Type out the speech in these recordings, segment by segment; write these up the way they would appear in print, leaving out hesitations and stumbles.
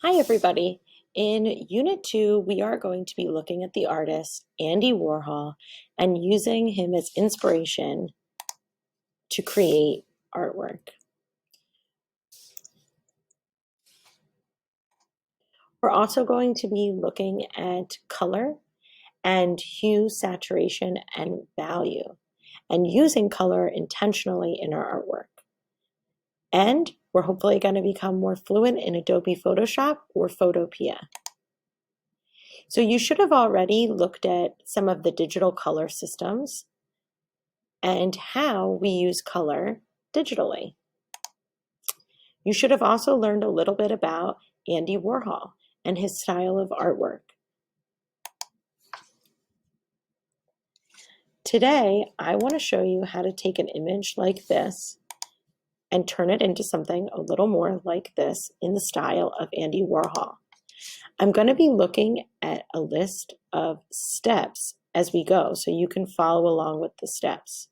Hi, everybody. In Unit 2, we are going to be looking at the artist Andy Warhol and using him as inspiration to create artwork. We're also going to be looking at color and hue, saturation, and value, and using color intentionally in our artwork. And we're hopefully going to become more fluent in Adobe Photoshop or Photopea. So you should have already looked at some of the digital color systems and how we use color digitally. You should have also learned a little bit about Andy Warhol and his style of artwork. Today, I want to show you how to take an image like this and turn it into something a little more like this in the style of Andy Warhol. I'm going to be looking at a list of steps as we go so you can follow along with the steps.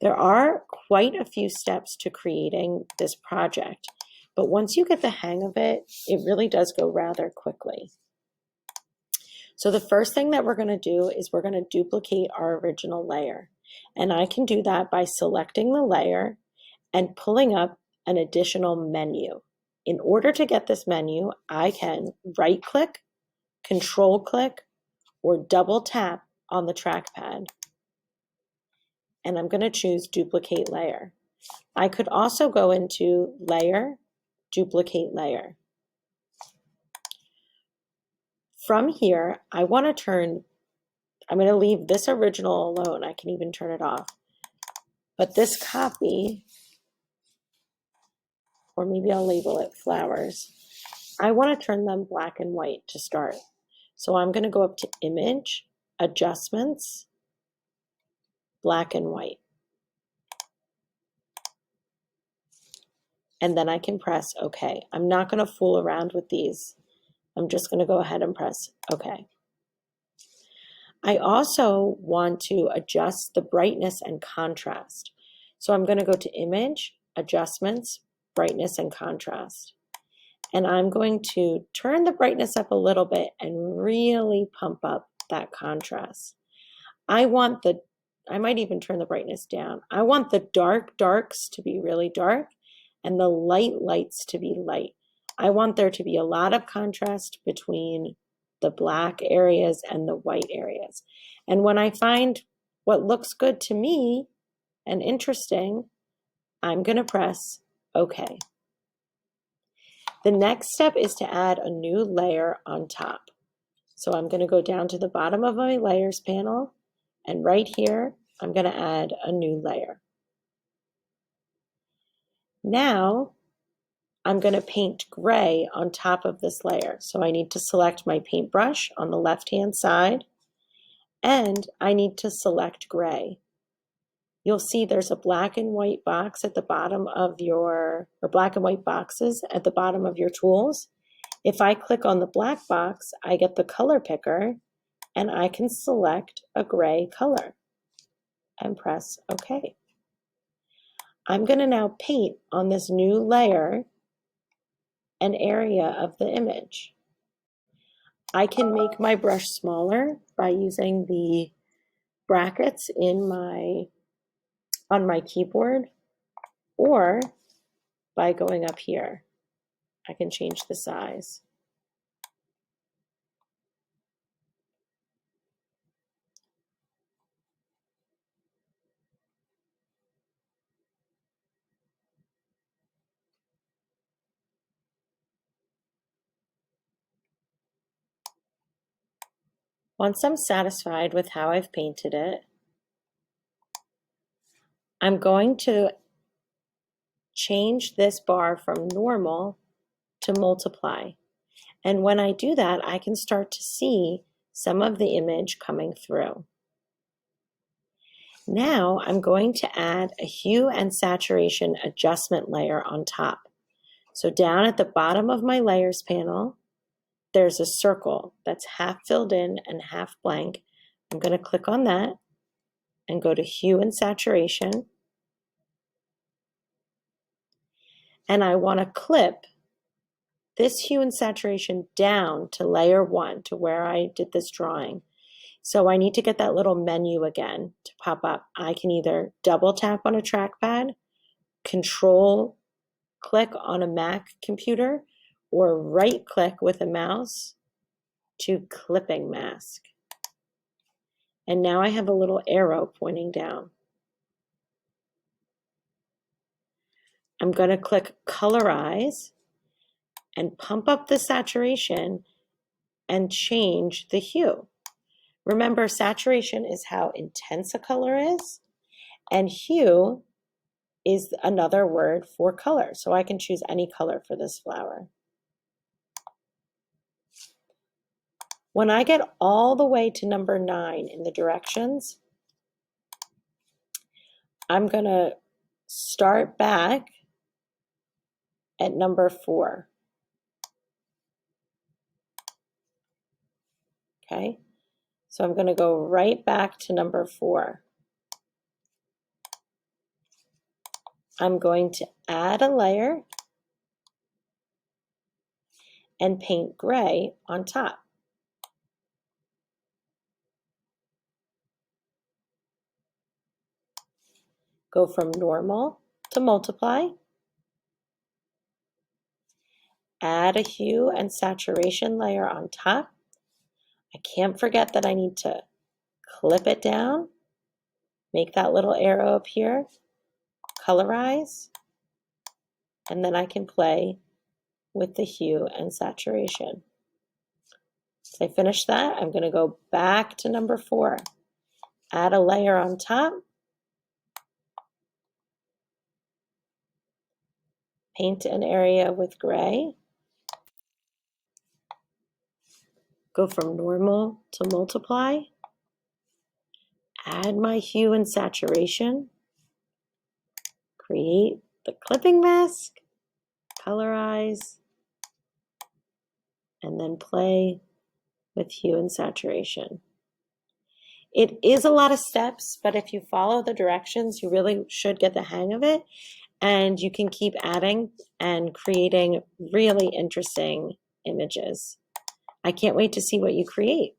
There are quite a few steps to creating this project, but once you get the hang of it, it really does go rather quickly. So the first thing that we're going to do is we're going to duplicate our original layer. And I can do that by selecting the layer and pulling up an additional menu. In order to get this menu, I can right-click, control-click, or double-tap on the trackpad. And I'm going to choose Duplicate Layer. I could also go into Layer, Duplicate Layer. From here, I'm going to leave this original alone. I can even turn it off. But this copy, or maybe I'll label it flowers, I want to turn them black and white to start. So I'm going to go up to Image, Adjustments, Black and White. And then I can press OK. I'm not going to fool around with these. I'm just going to go ahead and press OK. I also want to adjust the brightness and contrast. So I'm going to go to Image, Adjustments, Brightness and Contrast. And I'm going to turn the brightness up a little bit and really pump up that contrast. I might even turn the brightness down. I want the dark darks to be really dark and the light lights to be light. I want there to be a lot of contrast between the black areas and the white areas. And when I find what looks good to me and interesting, I'm going to press OK. The next step is to add a new layer on top. So I'm going to go down to the bottom of my layers panel, and right here, I'm going to add a new layer. Now, I'm going to paint gray on top of this layer. So I need to select my paintbrush on the left-hand side, and I need to select gray. You'll see there's a black and white box at the bottom of or black and white boxes at the bottom of your tools. If I click on the black box, I get the color picker, and I can select a gray color and press OK. I'm going to now paint on this new layer an area of the image. I can make my brush smaller by using the brackets on my keyboard, or by going up here. I can change the size. Once I'm satisfied with how I've painted it, I'm going to change this bar from normal to multiply. And when I do that, I can start to see some of the image coming through. Now I'm going to add a hue and saturation adjustment layer on top. So down at the bottom of my layers panel, there's a circle that's half filled in and half blank. I'm going to click on that and go to hue and saturation. And I want to clip this hue and saturation down to layer 1, to where I did this drawing. So I need to get that little menu again to pop up. I can either double tap on a trackpad, control click on a Mac computer, or right click with a mouse to clipping mask. And now I have a little arrow pointing down. I'm going to click colorize and pump up the saturation and change the hue. Remember, saturation is how intense a color is, and hue is another word for color. So I can choose any color for this flower. When I get all the way to number 9 in the directions, I'm going to start back at number 4. Okay, so I'm going to go right back to number 4. I'm going to add a layer and paint gray on top. Go from normal to multiply. Add a hue and saturation layer on top. I can't forget that I need to clip it down, make that little arrow up here, colorize, and then I can play with the hue and saturation. So I finish that, I'm going to go back to number 4. Add a layer on top, paint an area with gray, go from normal to multiply, add my hue and saturation, create the clipping mask, colorize, and then play with hue and saturation. It is a lot of steps, but if you follow the directions, you really should get the hang of it, and you can keep adding and creating really interesting images. I can't wait to see what you create.